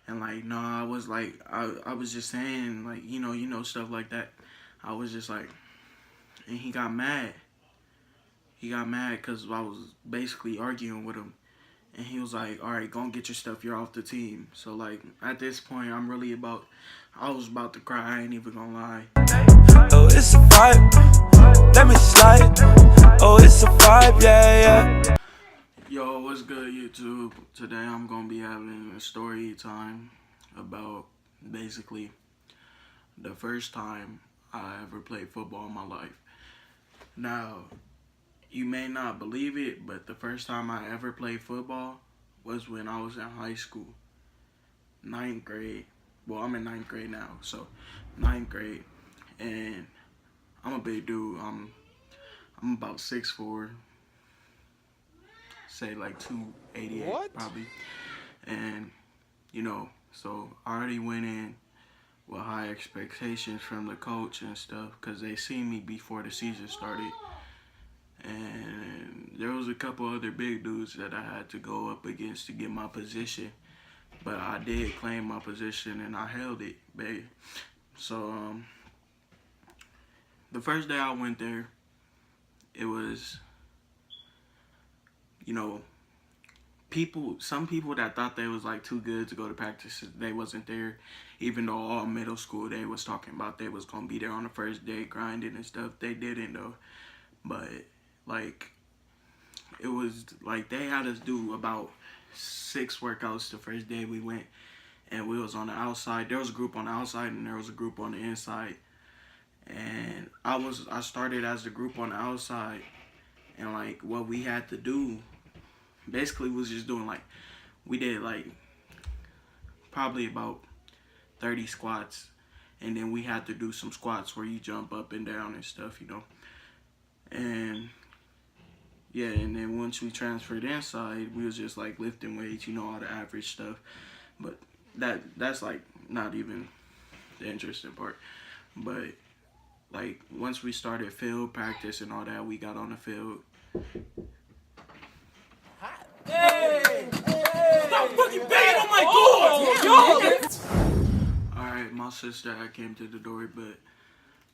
And like, no, I was like, I was just saying like, stuff like that. I was just like, and he got mad. He got mad because I was basically arguing with him. And he was like, all right, go and get your stuff. You're off the team. So like, at this point, I was about to cry. I ain't even gonna lie. Oh, it's a vibe. Let me slide. Oh, it's a vibe, yeah, yeah. Yo, what's good, YouTube? Today I'm gonna be having a story time about basically the first time I ever played football in my life. Now, you may not believe it, but the first time I ever played football was when I was in high school, ninth grade. Well, I'm in ninth grade now, so ninth grade, and I'm a big dude. I'm about 6'4", say like 288 probably, and so I already went in with high expectations from the coach and stuff because they seen me before the season started. And there was a couple other big dudes that I had to go up against to get my position, but I did claim my position and I held it, babe. So the first day I went there, it was, you know, some people that thought they was like too good to go to practice, they wasn't there. Even though all middle school they was talking about they was gonna be there on the first day grinding and stuff, they didn't though. But like, it was like they had us do about 6 workouts the first day we went, and we was on the outside. There was a group on the outside and there was a group on the inside, and I started as the group on the outside. And like, what we had to do basically was just doing like, we did like probably about 30 squats, and then we had to do some squats where you jump up and down and stuff, and yeah. And then once we transferred inside, we was just like lifting weights, all the average stuff. But that's like not even the interesting part. But like, once we started field practice and all that, we got on the field. Hey! Stop fucking banging on my door! All right, my sister had came to the door, but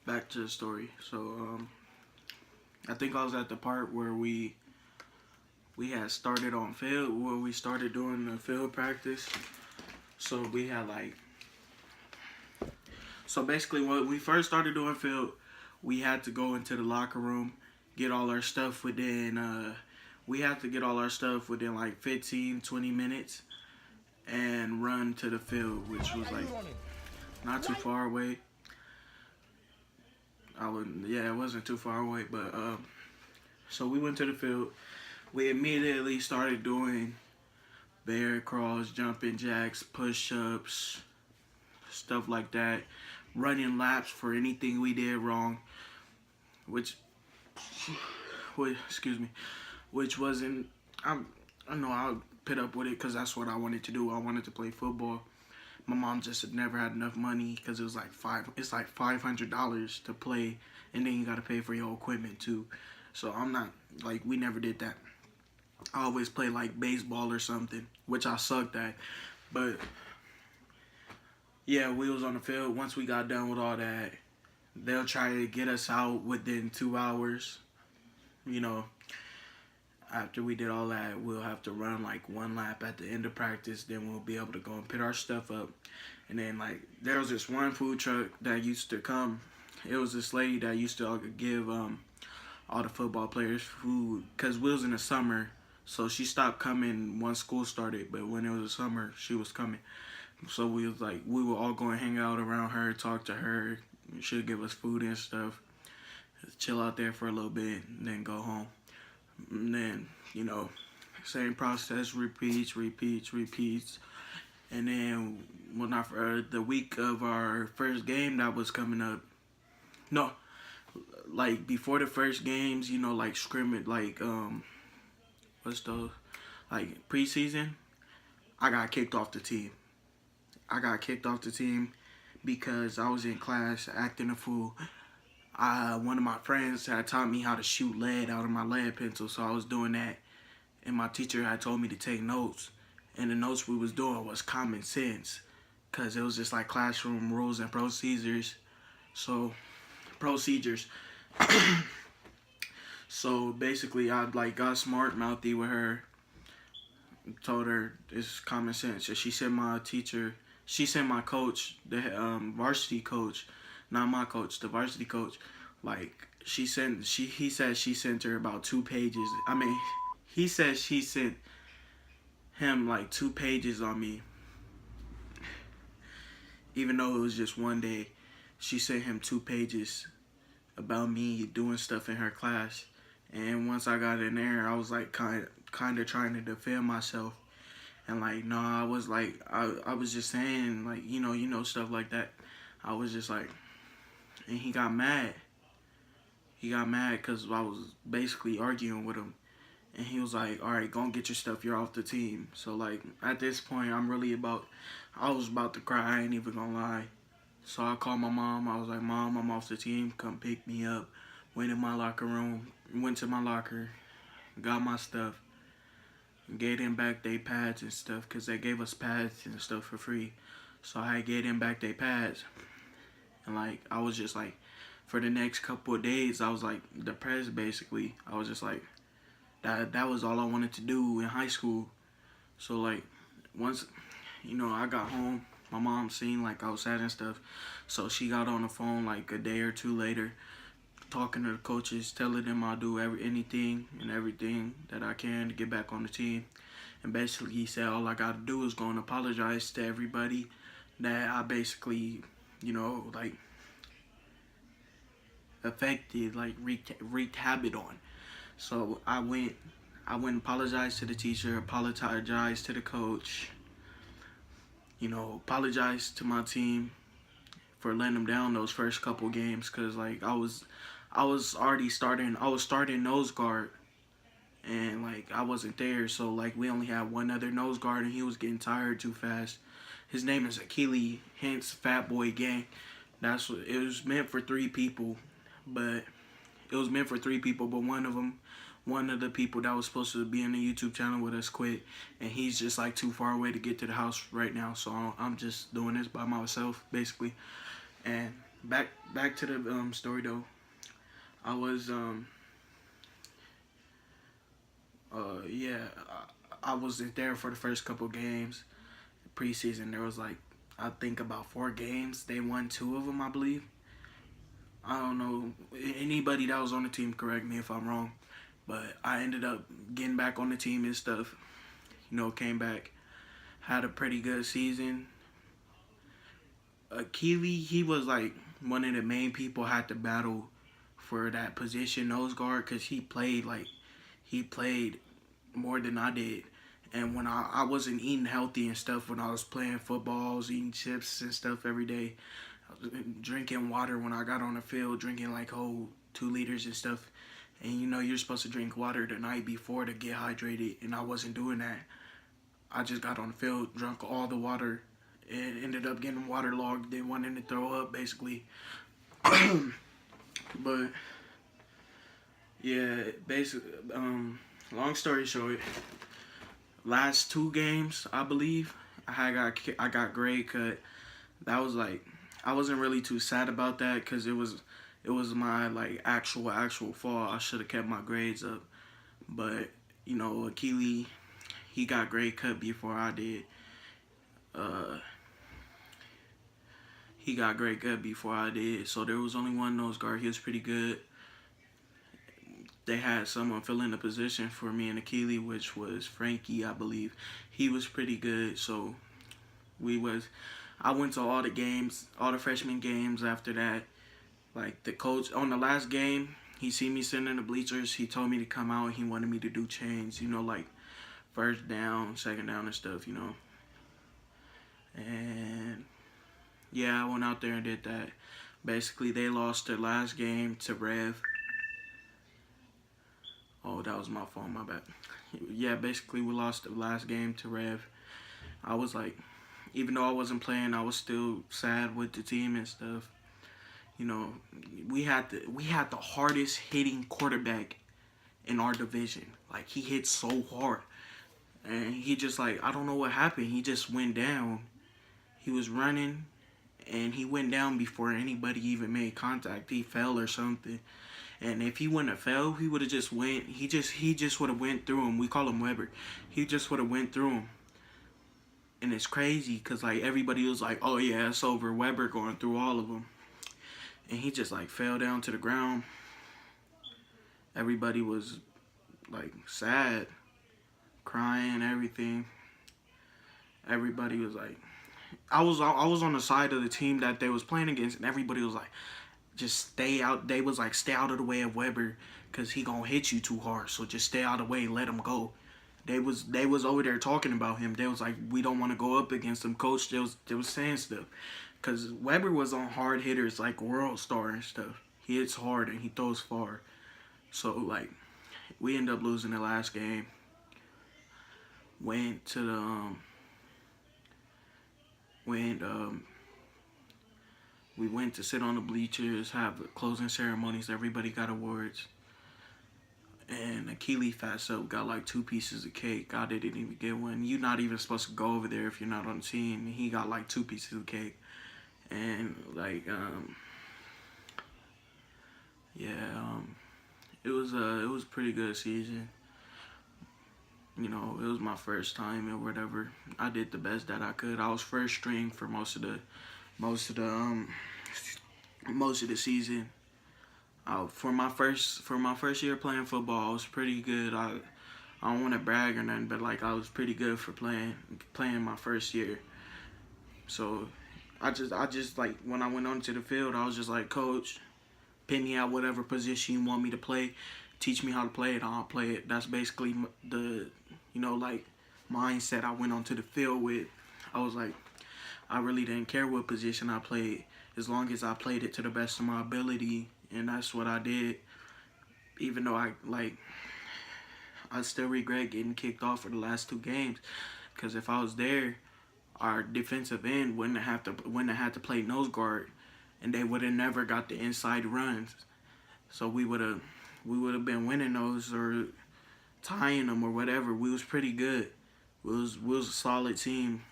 back to the story. So I think I was at the part where we had started on field, where we started doing the field practice. So we had like, so basically when we first started doing field, we had to go into the locker room, get all our stuff within, we had to get all our stuff within like 15, 20 minutes and run to the field, which was like not too far away. It wasn't too far away, but so we went to the field. We immediately started doing bear crawls, jumping jacks, push-ups, stuff like that, running laps for anything we did wrong, which excuse me, which wasn't, I know I'll put up with it because that's what I wanted to do. I wanted to play football. My mom just had never had enough money because it was like $500 to play, and then you got to pay for your equipment too. So I'm not, like, we never did that. I always play like baseball or something, which I sucked at. But yeah, we was on the field. Once we got done with all that, they'll try to get us out within 2 hours. After we did all that, we'll have to run like one lap at the end of practice. Then we'll be able to go and pick our stuff up. And then like, there was this one food truck that used to come. It was this lady that used to give all the football players food, because we was in the summer. So she stopped coming once school started, but when it was the summer, she was coming. So we were all going to hang out around her, talk to her. She'll give us food and stuff. Chill out there for a little bit, and then go home. And then, same process, repeats. And then the week of our first game that was coming up, no, like before the first games, like scrimmage, like what's those, like preseason, I got kicked off the team. Because I was in class acting a fool. One of my friends had taught me how to shoot lead out of my lead pencil, so I was doing that, and my teacher had told me to take notes. and the notes we was doing was common sense, cause it was just like classroom rules and procedures. So procedures. So basically, I like got smart mouthy with her, told her it's common sense. And she sent my teacher, she sent my coach, the varsity coach, not my coach, the varsity coach. Like he said she sent her about 2 pages. I mean, he said she sent him like 2 pages on me, even though it was just one day. She sent him 2 pages about me doing stuff in her class. And once I got in there, I was like kind of trying to defend myself. And like, no, I was like, I was just saying like, stuff like that. I was just like, and he got mad. He got mad because I was basically arguing with him. And he was like, all right, go and get your stuff. You're off the team. So like, at this point, I was about to cry. I ain't even gonna lie. So I called my mom. I was like, Mom, I'm off the team. Come pick me up. Went in my locker room. Went to my locker. Got my stuff. Gave them back their pads and stuff. Because they gave us pads and stuff for free. So I gave them back their pads. And like, I was just like, for the next couple of days, I was like depressed basically. I was just like, that was all I wanted to do in high school. So like, once, I got home, my mom seen like I was sad and stuff. So she got on the phone like a day or two later, talking to the coaches, telling them I'll do anything and everything that I can to get back on the team. And basically he said all I gotta do is go and apologize to everybody that I basically, like affected, like wreaked habit on. So I went and apologized to the teacher, apologized to the coach, apologized to my team for letting them down those first couple games, because like I was starting nose guard, and like I wasn't there, so like we only had one other nose guard and he was getting tired too fast. His name is Akili, hence Fat Boy Gang. That's what it was meant for, 3 people, but one of the people that was supposed to be in the YouTube channel with us quit, and he's just like too far away to get to the house right now, so I'm just doing this by myself basically. And back to the story though. I was I wasn't there for the first couple games. Preseason there was like, I think about 4 games. They won 2 of them, I believe. I don't know. Anybody that was on the team, correct me if I'm wrong. But I ended up getting back on the team and stuff. Came back, had a pretty good season. Keely, he was like one of the main people I had to battle for that position, nose guard, because he played more than I did. And when I wasn't eating healthy and stuff, when I was playing football, I was eating chips and stuff every day. I was drinking water when I got on the field, drinking like whole 2 liters and stuff. And you're supposed to drink water the night before to get hydrated, and I wasn't doing that. I just got on the field, drunk all the water, and ended up getting waterlogged, then wanting to throw up basically. But yeah, basically, long story short, last 2 games I believe I got grade cut. That was like, I wasn't really too sad about that because it was my like actual fault. I should have kept my grades up. But Akili, he got grade cut before I did. He got grade cut before I did. So there was only one nose guard. He was pretty good. They had someone fill in the position for me and Akili, which was Frankie, I believe. He was pretty good. So I went to all the games, all the freshman games after that. Like the coach on the last game, he seen me sitting in the bleachers. He told me to come out. He wanted me to do chains, like first down, second down and stuff, And yeah, I went out there and did that. Basically, they lost their last game to Rev. Oh, that was my phone, my bad. Yeah, basically we lost the last game to Rev. I was like, even though I wasn't playing, I was still sad with the team and stuff. We had the hardest hitting quarterback in our division. Like, he hit so hard. and he just like, I don't know what happened. He just went down. He was running, and he went down before anybody even made contact. He fell or something. And if he wouldn't have fell, he would have just went. He just would have went through him. We call him Weber. He just would have went through him. And it's crazy because like everybody was like, "Oh yeah, it's over." Weber going through all of them, and he just like fell down to the ground. Everybody was like sad, crying, everything. Everybody was like, I was on the side of the team that they was playing against, and everybody was like, just stay out. They was like, stay out of the way of Weber, cause he gonna hit you too hard. So just stay out of the way, let him go. They was over there talking about him. They was like, we don't want to go up against him, coach. They was saying stuff, cause Weber was on hard hitters like World Star and stuff. He hits hard and he throws far. So like, we end up losing the last game. Went to the we went to sit on the bleachers, have closing ceremonies. Everybody got awards. And Akili Fatso got like 2 pieces of cake. I didn't even get one. You're not even supposed to go over there if you're not on the team. He got like 2 pieces of cake. And like, it was a pretty good season. You know, it was my first time or whatever. I did the best that I could. I was first string for most of the season. For my first year playing football, I was pretty good. I don't want to brag or nothing, but like I was pretty good for playing my first year. So I just like when I went onto the field, I was just like, coach, pin me out whatever position you want me to play. Teach me how to play it, I'll play it. That's basically the like mindset I went onto the field with. I was like, I really didn't care what position I played as long as I played it to the best of my ability. And that's what I did, even though I still regret getting kicked off for the last 2 games, because if I was there, our defensive end wouldn't have had to play nose guard, and they would have never got the inside runs. So we would have been winning those or tying them or whatever. We was pretty good. We was a solid team,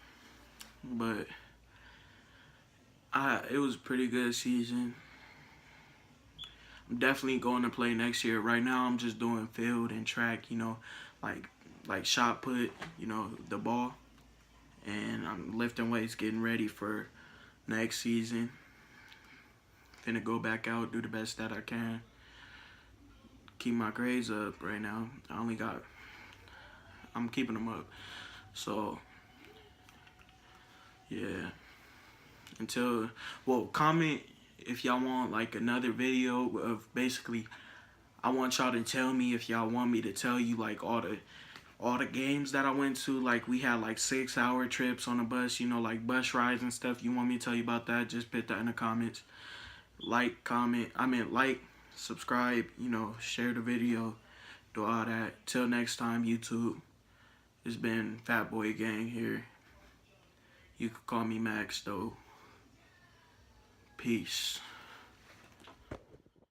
but it was a pretty good season. I'm definitely going to play next year. Right now, I'm just doing field and track, like shot put, the ball. And I'm lifting weights, getting ready for next season. Finna go back out, do the best that I can. Keep my grades up right now. I'm keeping them up. So, yeah. Comment if y'all want like another video of basically, I want y'all to tell me if y'all want me to tell you like all the games that I went to. Like we had like 6-hour trips on a bus, like bus rides and stuff. You want me to tell you about that? Just put that in the comments. Like, subscribe, share the video, do all that. Till next time, YouTube. It's been Fat Boy Gang here. You could call me Max though. Peace.